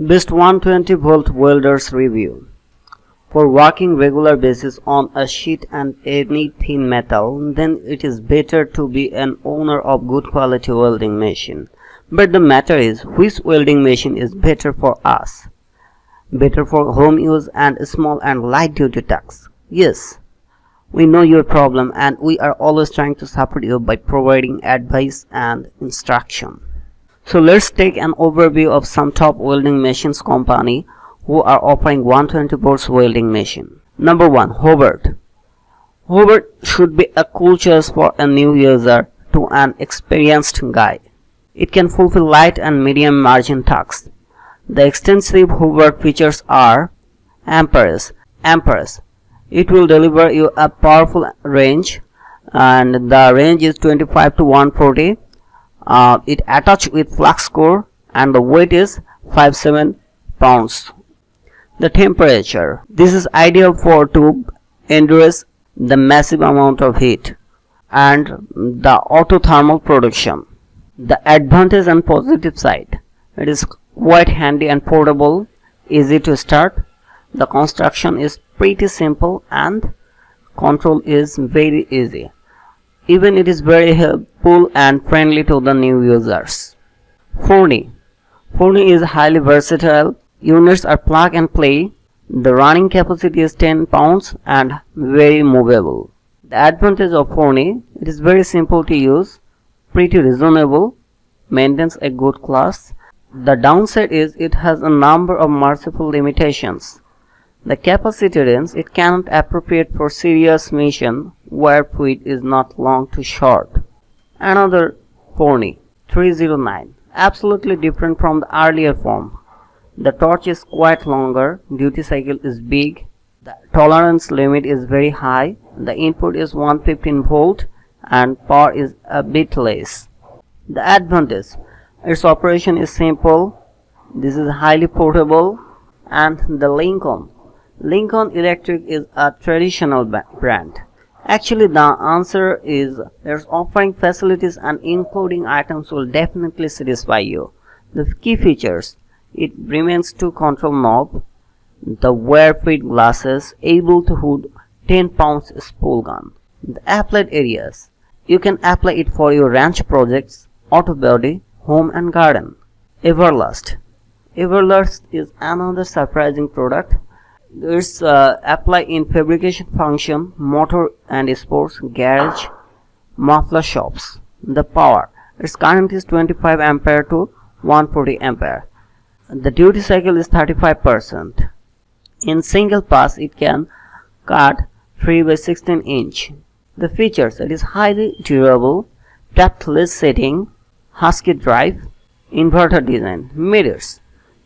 Best 120 volt welders review. For working regular basis on a sheet and any thin metal, then it is better to be an owner of good quality welding machine. But the matter is, which welding machine is better for us? Better for home use and small and light duty tasks? Yes, we know your problem and we are always trying to support you by providing advice and instruction. So let's take an overview of some top welding machines company who are offering 120 volts welding machine. Number 1. Hobart. Hobart should be a cool choice for a new user to an experienced guy. It can fulfill light and medium margin tasks. The extensive Hobart features are amperes. It will deliver you a powerful range, and the range is 25 to 140. It attached with flux core and the weight is 57 pounds. The temperature. This is ideal for to endure the massive amount of heat and the autothermal production. The advantage and positive side. It is quite handy and portable, easy to start. The construction is pretty simple and control is very easy. Even it is very helpful and friendly to the new users. Forney is highly versatile. Units are plug and play. The running capacity is 10 pounds and very movable. The advantage of Forney, it is very simple to use, pretty reasonable, maintains a good class. The downside is it has a number of merciful limitations. The capacity range, it cannot appropriate for serious mission where fluid is not long to short. Another Forney 309, absolutely different from the earlier form. The torch is quite longer, duty cycle is big, the tolerance limit is very high, the input is 115 volt and power is a bit less. The advantage, its operation is simple, this is highly portable, and the Lincoln Electric is a traditional brand. Actually, the answer is there's offering facilities and including items will definitely satisfy you. The key features, it remains to control knob, the wear-fit glasses, able to hold 10 pounds spool gun. The applied areas, you can apply it for your ranch projects, auto body, home and garden. Everlast is another surprising product. It's apply in fabrication function, motor and sports, garage, muffler shops. The power, its current is 25 ampere to 140 ampere. The duty cycle is 35%. In single pass, it can cut 3 by 16 inch. The features, it is highly durable, tactless setting, husky drive, inverter design, mirrors.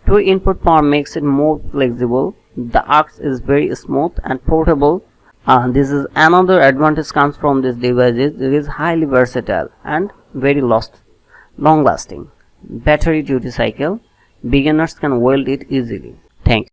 2 input power makes it more flexible. The arc is very smooth and portable. This is another advantage comes from this device. It is highly versatile and very long lasting. Battery duty cycle, beginners can weld it easily.